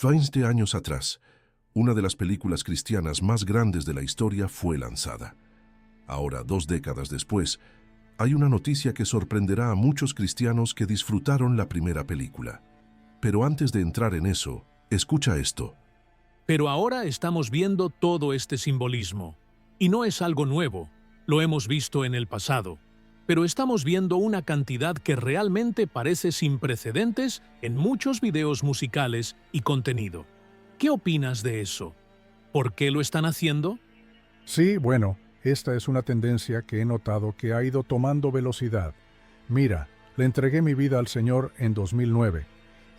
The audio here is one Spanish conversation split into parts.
20 años atrás, una de las películas cristianas más grandes de la historia fue lanzada. Ahora, 2 décadas después, hay una noticia que sorprenderá a muchos cristianos que disfrutaron la primera película. Pero antes de entrar en eso, escucha esto. Pero ahora estamos viendo todo este simbolismo. Y no es algo nuevo, lo hemos visto en el pasado. Pero estamos viendo una cantidad que realmente parece sin precedentes en muchos videos musicales y contenido. ¿Qué opinas de eso? ¿Por qué lo están haciendo? Sí, bueno, esta es una tendencia que he notado que ha ido tomando velocidad. Mira, le entregué mi vida al Señor en 2009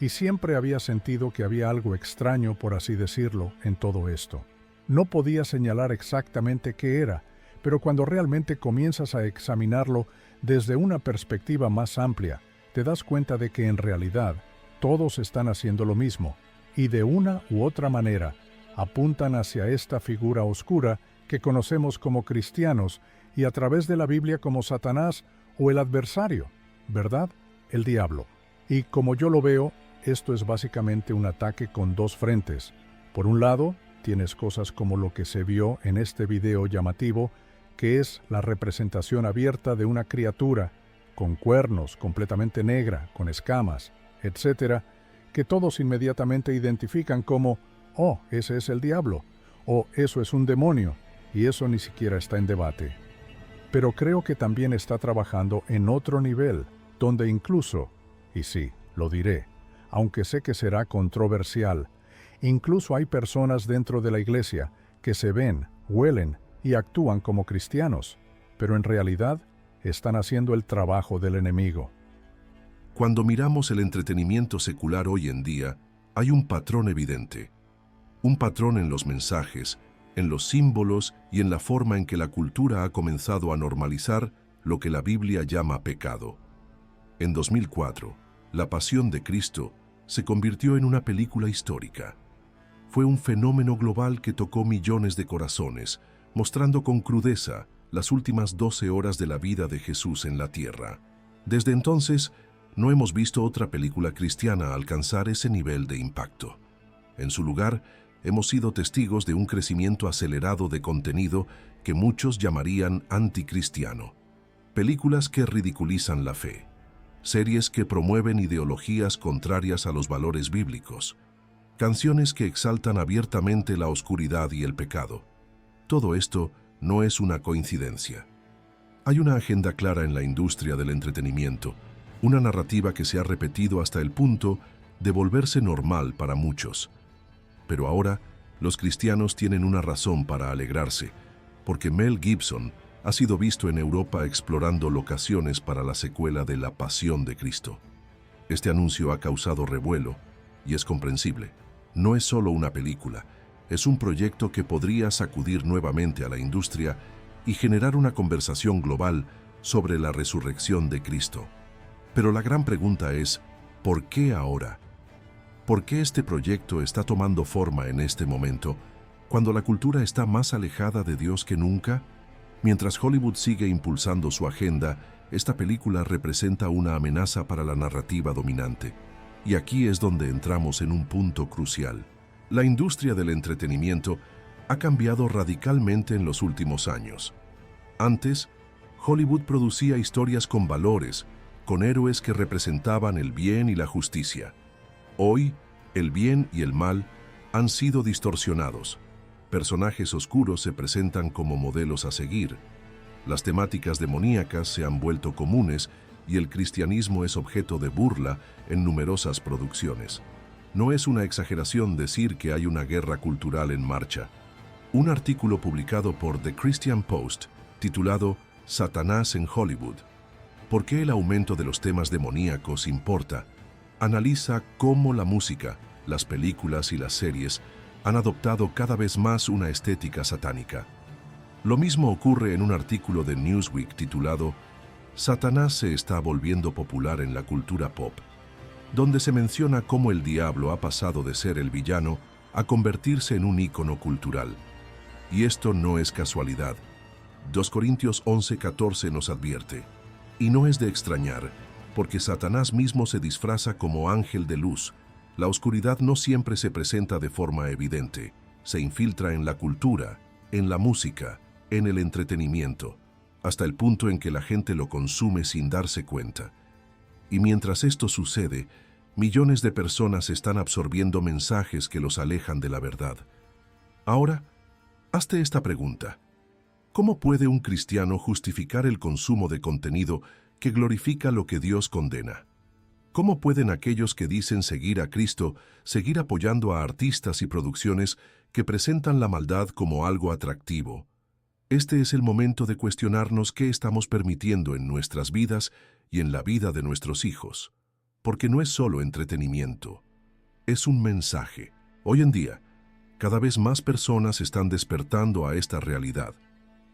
y siempre había sentido que había algo extraño, por así decirlo, en todo esto. No podía señalar exactamente qué era, pero cuando realmente comienzas a examinarlo desde una perspectiva más amplia, te das cuenta de que en realidad todos están haciendo lo mismo y de una u otra manera apuntan hacia esta figura oscura que conocemos como cristianos y a través de la Biblia como Satanás o el adversario, ¿verdad? El diablo. Y como yo lo veo, esto es básicamente un ataque con dos frentes. Por un lado, tienes cosas como lo que se vio en este video llamativo, que es la representación abierta de una criatura con cuernos, completamente negra, con escamas, etcétera, que todos inmediatamente identifican como, oh, ese es el diablo, o eso es un demonio, y eso ni siquiera está en debate. Pero creo que también está trabajando en otro nivel, donde incluso, y sí, lo diré, aunque sé que será controversial, incluso hay personas dentro de la iglesia que se ven, huelen y actúan como cristianos, pero en realidad están haciendo el trabajo del enemigo. Cuando miramos el entretenimiento secular hoy en día, hay un patrón evidente. Un patrón en los mensajes, en los símbolos y en la forma en que la cultura ha comenzado a normalizar lo que la Biblia llama pecado. En 2004, La Pasión de Cristo se convirtió en una película histórica. Fue un fenómeno global que tocó millones de corazones, mostrando con crudeza las últimas 12 horas de la vida de Jesús en la tierra. Desde entonces, no hemos visto otra película cristiana alcanzar ese nivel de impacto. En su lugar, hemos sido testigos de un crecimiento acelerado de contenido que muchos llamarían anticristiano. Películas que ridiculizan la fe, series que promueven ideologías contrarias a los valores bíblicos, canciones que exaltan abiertamente la oscuridad y el pecado. Todo esto no es una coincidencia. Hay una agenda clara en la industria del entretenimiento, una narrativa que se ha repetido hasta el punto de volverse normal para muchos. Pero ahora, los cristianos tienen una razón para alegrarse, porque Mel Gibson ha sido visto en Europa explorando locaciones para la secuela de La Pasión de Cristo. Este anuncio ha causado revuelo, y es comprensible. No es solo una película, es un proyecto que podría sacudir nuevamente a la industria y generar una conversación global sobre la resurrección de Cristo. Pero la gran pregunta es, ¿por qué ahora? ¿Por qué este proyecto está tomando forma en este momento, cuando la cultura está más alejada de Dios que nunca? Mientras Hollywood sigue impulsando su agenda, esta película representa una amenaza para la narrativa dominante. Y aquí es donde entramos en un punto crucial. La industria del entretenimiento ha cambiado radicalmente en los últimos años. Antes, Hollywood producía historias con valores, con héroes que representaban el bien y la justicia. Hoy, el bien y el mal han sido distorsionados. Personajes oscuros se presentan como modelos a seguir. Las temáticas demoníacas se han vuelto comunes y el cristianismo es objeto de burla en numerosas producciones. No es una exageración decir que hay una guerra cultural en marcha. Un artículo publicado por The Christian Post, titulado Satanás en Hollywood, ¿por qué el aumento de los temas demoníacos importa?, analiza cómo la música, las películas y las series han adoptado cada vez más una estética satánica. Lo mismo ocurre en un artículo de Newsweek titulado Satanás se está volviendo popular en la cultura pop, donde se menciona cómo el diablo ha pasado de ser el villano a convertirse en un ícono cultural. Y esto no es casualidad. 2 Corintios 11:14 nos advierte, y no es de extrañar, porque Satanás mismo se disfraza como ángel de luz, La oscuridad no siempre se presenta de forma evidente. Se infiltra en la cultura, en la música, en el entretenimiento, hasta el punto en que la gente lo consume sin darse cuenta. Y mientras esto sucede, millones de personas están absorbiendo mensajes que los alejan de la verdad. Ahora, hazte esta pregunta. ¿Cómo puede un cristiano justificar el consumo de contenido que glorifica lo que Dios condena? ¿Cómo pueden aquellos que dicen seguir a Cristo seguir apoyando a artistas y producciones que presentan la maldad como algo atractivo? Este es el momento de cuestionarnos qué estamos permitiendo en nuestras vidas y en la vida de nuestros hijos. Porque no es solo entretenimiento, es un mensaje. Hoy en día, cada vez más personas están despertando a esta realidad.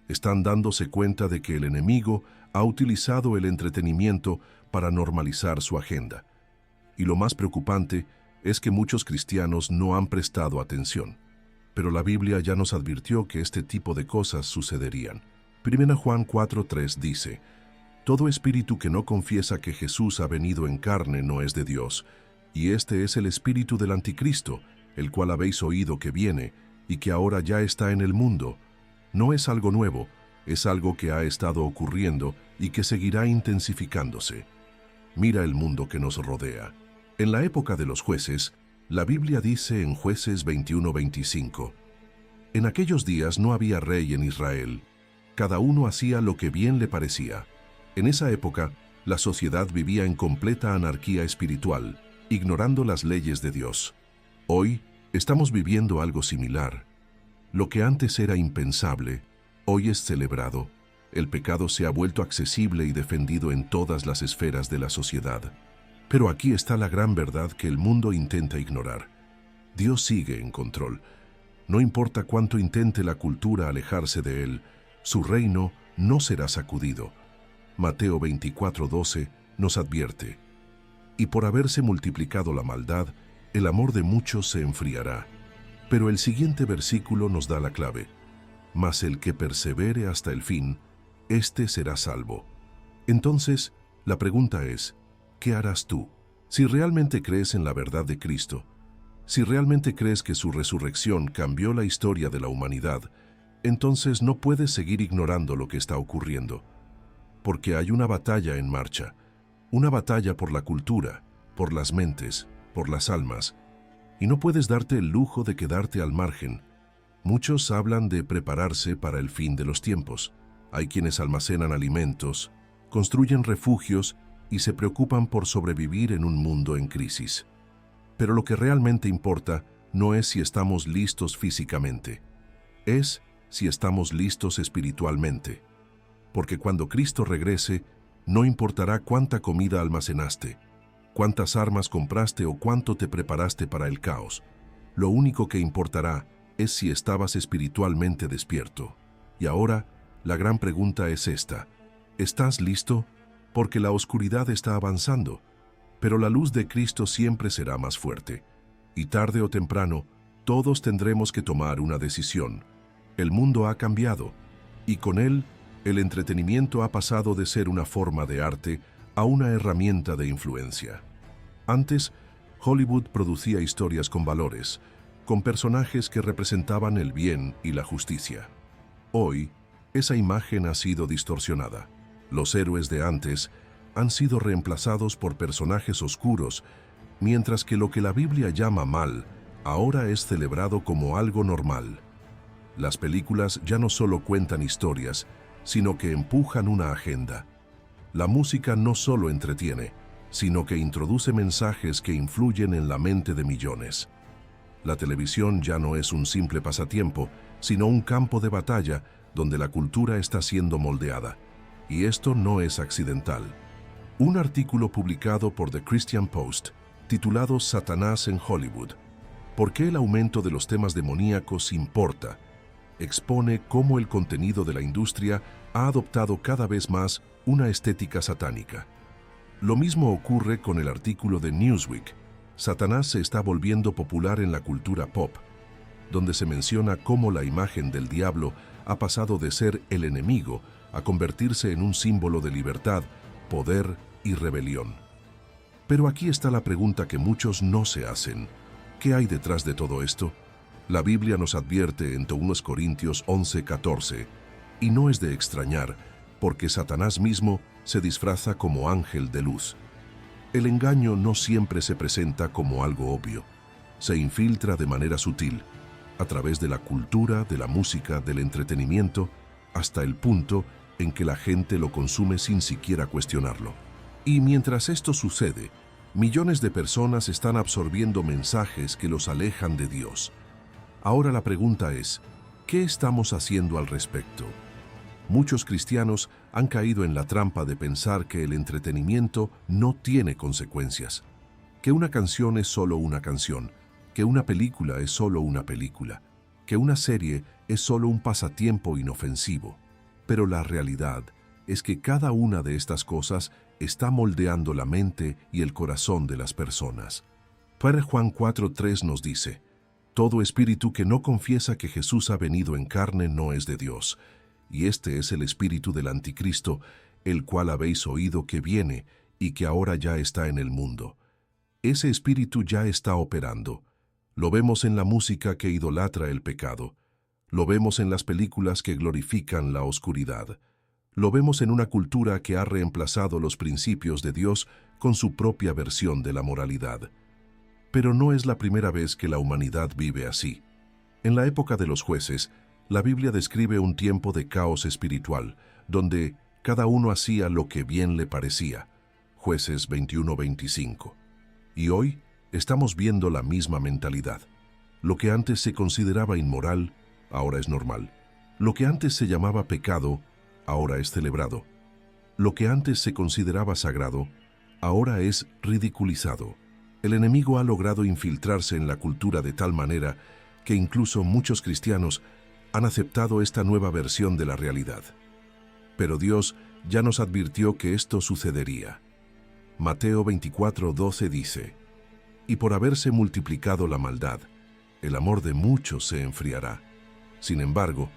Están dándose cuenta de que el enemigo ha utilizado el entretenimiento para normalizar su agenda. Y lo más preocupante es que muchos cristianos no han prestado atención. Pero la Biblia ya nos advirtió que este tipo de cosas sucederían. 1 Juan 4:3 dice: «Todo espíritu que no confiesa que Jesús ha venido en carne no es de Dios, y este es el espíritu del anticristo, el cual habéis oído que viene, y que ahora ya está en el mundo». No es algo nuevo, es algo que ha estado ocurriendo y que seguirá intensificándose. Mira el mundo que nos rodea. En la época de los jueces, la Biblia dice en Jueces 21:25: «En aquellos días no había rey en Israel. Cada uno hacía lo que bien le parecía». En esa época, la sociedad vivía en completa anarquía espiritual, ignorando las leyes de Dios. Hoy, estamos viviendo algo similar. Lo que antes era impensable, hoy es celebrado. El pecado se ha vuelto accesible y defendido en todas las esferas de la sociedad. Pero aquí está la gran verdad que el mundo intenta ignorar. Dios sigue en control. No importa cuánto intente la cultura alejarse de Él, su reino no será sacudido. Mateo 24:12 nos advierte: «Y por haberse multiplicado la maldad, el amor de muchos se enfriará». Pero el siguiente versículo nos da la clave: «Mas el que persevere hasta el fin, éste será salvo». Entonces, la pregunta es, ¿qué harás tú? Si realmente crees en la verdad de Cristo, si realmente crees que su resurrección cambió la historia de la humanidad, entonces no puedes seguir ignorando lo que está ocurriendo. Porque hay una batalla en marcha, una batalla por la cultura, por las mentes, por las almas, y no puedes darte el lujo de quedarte al margen. Muchos hablan de prepararse para el fin de los tiempos. Hay quienes almacenan alimentos, construyen refugios y se preocupan por sobrevivir en un mundo en crisis. Pero lo que realmente importa no es si estamos listos físicamente, es si estamos listos espiritualmente. Porque cuando Cristo regrese, no importará cuánta comida almacenaste, cuántas armas compraste o cuánto te preparaste para el caos. Lo único que importará es si estabas espiritualmente despierto. Y ahora, la gran pregunta es esta: ¿estás listo? Porque la oscuridad está avanzando, pero la luz de Cristo siempre será más fuerte. Y tarde o temprano, todos tendremos que tomar una decisión. El mundo ha cambiado, y con él, el entretenimiento ha pasado de ser una forma de arte a una herramienta de influencia. Antes, Hollywood producía historias con valores, con personajes que representaban el bien y la justicia. Hoy, esa imagen ha sido distorsionada. Los héroes de antes han sido reemplazados por personajes oscuros, mientras que lo que la Biblia llama mal, ahora es celebrado como algo normal. Las películas ya no solo cuentan historias, sino que empujan una agenda. La música no solo entretiene, sino que introduce mensajes que influyen en la mente de millones. La televisión ya no es un simple pasatiempo, sino un campo de batalla donde la cultura está siendo moldeada. Y esto no es accidental. Un artículo publicado por The Christian Post, titulado «Satanás en Hollywood. ¿Por qué el aumento de los temas demoníacos importa?», expone cómo el contenido de la industria ha adoptado cada vez más una estética satánica. Lo mismo ocurre con el artículo de Newsweek. Satanás se está volviendo popular en la cultura pop, donde se menciona cómo la imagen del diablo ha pasado de ser el enemigo a convertirse en un símbolo de libertad, poder y rebelión. Pero aquí está la pregunta que muchos no se hacen. ¿Qué hay detrás de todo esto? La Biblia nos advierte en 2 Corintios 11:14, y no es de extrañar, porque Satanás mismo se disfraza como ángel de luz. El engaño no siempre se presenta como algo obvio. Se infiltra de manera sutil, a través de la cultura, de la música, del entretenimiento, hasta el punto en que la gente lo consume sin siquiera cuestionarlo. Y mientras esto sucede, millones de personas están absorbiendo mensajes que los alejan de Dios. Ahora la pregunta es, ¿qué estamos haciendo al respecto? Muchos cristianos han caído en la trampa de pensar que el entretenimiento no tiene consecuencias, que una canción es solo una canción, que una película es solo una película, que una serie es solo un pasatiempo inofensivo. Pero la realidad es que cada una de estas cosas está moldeando la mente y el corazón de las personas. 1 Juan 4:3 nos dice, «Todo espíritu que no confiesa que Jesús ha venido en carne no es de Dios, y este es el espíritu del anticristo, el cual habéis oído que viene y que ahora ya está en el mundo». Ese espíritu ya está operando. Lo vemos en la música que idolatra el pecado. Lo vemos en las películas que glorifican la oscuridad. Lo vemos en una cultura que ha reemplazado los principios de Dios con su propia versión de la moralidad. Pero no es la primera vez que la humanidad vive así. En la época de los jueces, la Biblia describe un tiempo de caos espiritual, donde cada uno hacía lo que bien le parecía. Jueces 21:25. Y hoy estamos viendo la misma mentalidad. Lo que antes se consideraba inmoral, ahora es normal. Lo que antes se llamaba pecado, ahora es celebrado. Lo que antes se consideraba sagrado, ahora es ridiculizado. El enemigo ha logrado infiltrarse en la cultura de tal manera que incluso muchos cristianos han aceptado esta nueva versión de la realidad. Pero Dios ya nos advirtió que esto sucedería. Mateo 24:12 dice, «Y por haberse multiplicado la maldad, el amor de muchos se enfriará». Sin embargo,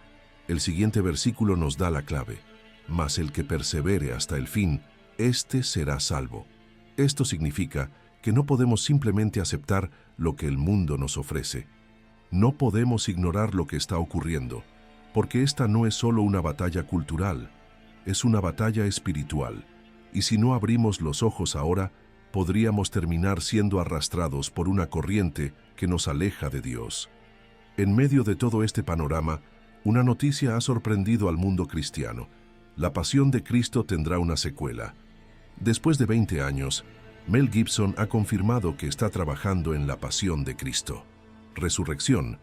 el siguiente versículo nos da la clave. «Mas el que persevere hasta el fin, éste será salvo». Esto significa que no podemos simplemente aceptar lo que el mundo nos ofrece. No podemos ignorar lo que está ocurriendo, porque esta no es solo una batalla cultural, es una batalla espiritual. Y si no abrimos los ojos ahora, podríamos terminar siendo arrastrados por una corriente que nos aleja de Dios. En medio de todo este panorama, una noticia ha sorprendido al mundo cristiano. La pasión de Cristo tendrá una secuela. Después de 20 años, Mel Gibson ha confirmado que está trabajando en La Pasión de Cristo. Resurrección,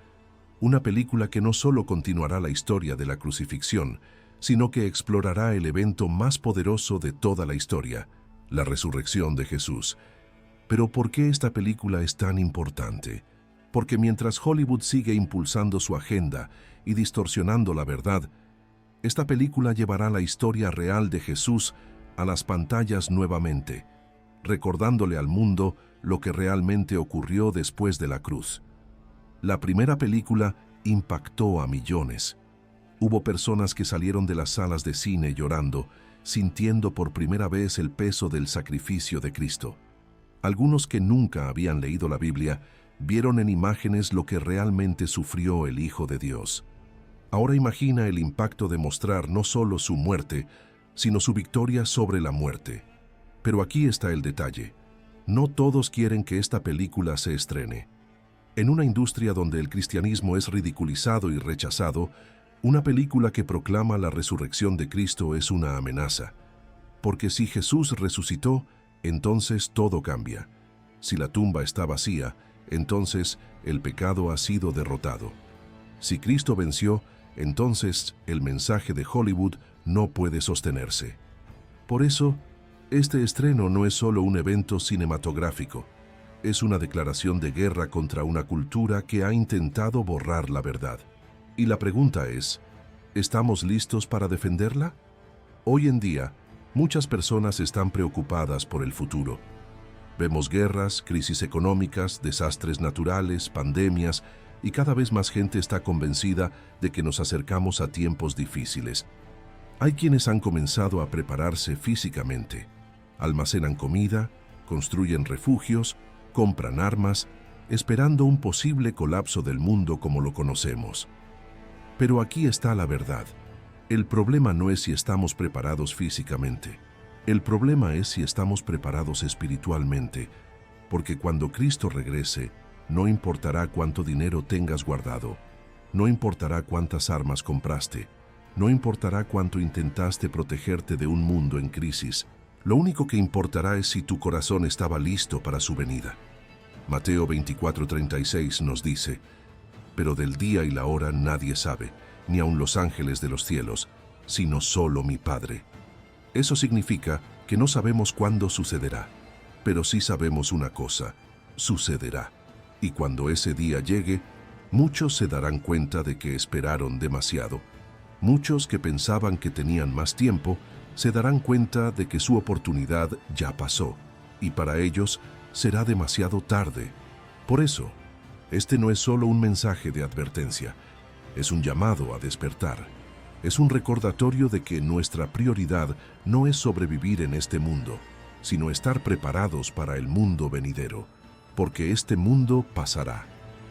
una película que no solo continuará la historia de la crucifixión, sino que explorará el evento más poderoso de toda la historia, la resurrección de Jesús. Pero ¿por qué esta película es tan importante? Porque mientras Hollywood sigue impulsando su agenda y distorsionando la verdad, esta película llevará la historia real de Jesús a las pantallas nuevamente, recordándole al mundo lo que realmente ocurrió después de la cruz. La primera película impactó a millones. Hubo personas que salieron de las salas de cine llorando, sintiendo por primera vez el peso del sacrificio de Cristo. Algunos que nunca habían leído la Biblia vieron en imágenes lo que realmente sufrió el Hijo de Dios. Ahora imagina el impacto de mostrar no solo su muerte, sino su victoria sobre la muerte. Pero aquí está el detalle. No todos quieren que esta película se estrene. En una industria donde el cristianismo es ridiculizado y rechazado, una película que proclama la resurrección de Cristo es una amenaza. Porque si Jesús resucitó, entonces todo cambia. Si la tumba está vacía, entonces el pecado ha sido derrotado. Si Cristo venció, entonces el mensaje de Hollywood no puede sostenerse. Por eso, este estreno no es solo un evento cinematográfico, es una declaración de guerra contra una cultura que ha intentado borrar la verdad. Y la pregunta es, ¿estamos listos para defenderla? Hoy en día, muchas personas están preocupadas por el futuro. Vemos guerras, crisis económicas, desastres naturales, pandemias, y cada vez más gente está convencida de que nos acercamos a tiempos difíciles. Hay quienes han comenzado a prepararse físicamente. Almacenan comida, construyen refugios, compran armas, esperando un posible colapso del mundo como lo conocemos. Pero aquí está la verdad. El problema no es si estamos preparados físicamente. El problema es si estamos preparados espiritualmente, porque cuando Cristo regrese, no importará cuánto dinero tengas guardado, no importará cuántas armas compraste, no importará cuánto intentaste protegerte de un mundo en crisis. Lo único que importará es si tu corazón estaba listo para su venida. Mateo 24:36 nos dice: pero del día y la hora nadie sabe, ni aun los ángeles de los cielos, sino solo mi Padre. Eso significa que no sabemos cuándo sucederá, pero sí sabemos una cosa: sucederá. Y cuando ese día llegue, muchos se darán cuenta de que esperaron demasiado. Muchos que pensaban que tenían más tiempo, se darán cuenta de que su oportunidad ya pasó, y para ellos será demasiado tarde. Por eso, este no es solo un mensaje de advertencia, es un llamado a despertar. Es un recordatorio de que nuestra prioridad no es sobrevivir en este mundo, sino estar preparados para el mundo venidero, porque este mundo pasará,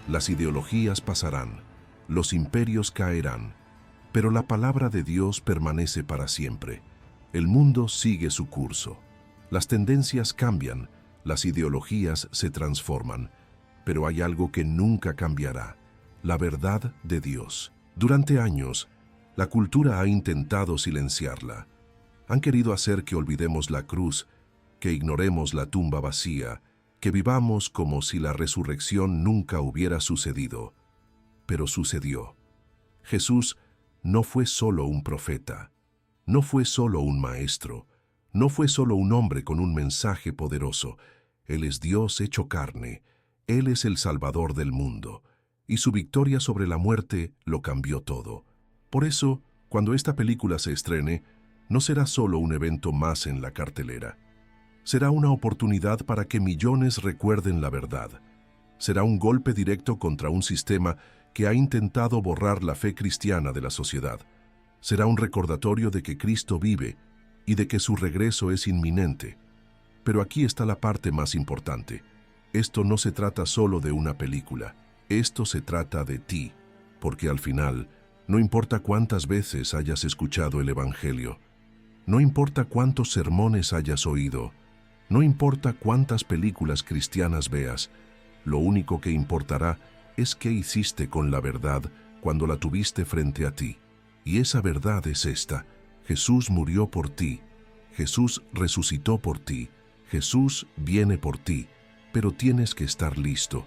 las ideologías pasarán, los imperios caerán, pero la palabra de Dios permanece para siempre. El mundo sigue su curso. Las tendencias cambian, las ideologías se transforman, pero hay algo que nunca cambiará: la verdad de Dios. Durante años, la cultura ha intentado silenciarla. Han querido hacer que olvidemos la cruz, que ignoremos la tumba vacía, que vivamos como si la resurrección nunca hubiera sucedido. Pero sucedió. Jesús no fue solo un profeta, no fue solo un maestro, no fue solo un hombre con un mensaje poderoso. Él es Dios hecho carne, Él es el Salvador del mundo, y su victoria sobre la muerte lo cambió todo. Por eso, cuando esta película se estrene, no será solo un evento más en la cartelera. Será una oportunidad para que millones recuerden la verdad. Será un golpe directo contra un sistema que ha intentado borrar la fe cristiana de la sociedad. Será un recordatorio de que Cristo vive y de que su regreso es inminente. Pero aquí está la parte más importante. Esto no se trata solo de una película. Esto se trata de ti, porque al final, no importa cuántas veces hayas escuchado el Evangelio, no importa cuántos sermones hayas oído, no importa cuántas películas cristianas veas, lo único que importará es qué hiciste con la verdad cuando la tuviste frente a ti. Y esa verdad es esta: Jesús murió por ti, Jesús resucitó por ti, Jesús viene por ti, pero tienes que estar listo.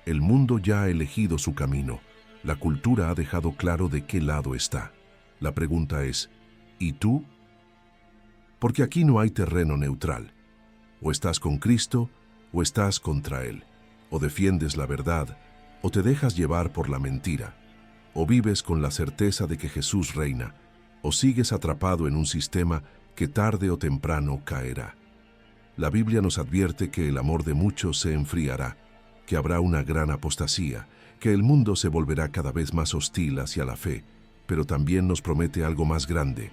El mundo ya ha elegido su camino. La cultura ha dejado claro de qué lado está. La pregunta es: ¿y tú? Porque aquí no hay terreno neutral. O estás con Cristo, o estás contra Él. O defiendes la verdad, o te dejas llevar por la mentira. O vives con la certeza de que Jesús reina, o sigues atrapado en un sistema que tarde o temprano caerá. La Biblia nos advierte que el amor de muchos se enfriará, que habrá una gran apostasía, que el mundo se volverá cada vez más hostil hacia la fe, pero también nos promete algo más grande: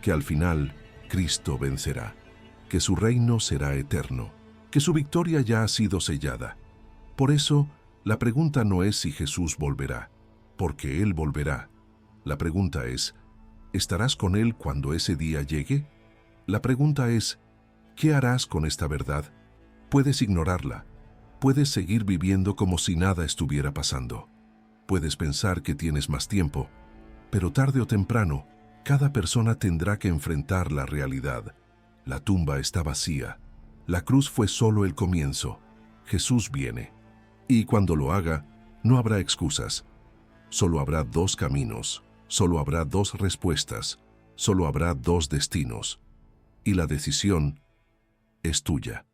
que al final Cristo vencerá, que su reino será eterno, que su victoria ya ha sido sellada. Por eso, la pregunta no es si Jesús volverá, porque Él volverá. La pregunta es: ¿estarás con Él cuando ese día llegue? La pregunta es: ¿qué harás con esta verdad? Puedes ignorarla. Puedes seguir viviendo como si nada estuviera pasando. Puedes pensar que tienes más tiempo, pero tarde o temprano, cada persona tendrá que enfrentar la realidad. La tumba está vacía. La cruz fue solo el comienzo. Jesús viene. Y cuando lo haga, no habrá excusas. Solo habrá dos caminos, solo habrá dos respuestas, solo habrá dos destinos. Y la decisión es tuya.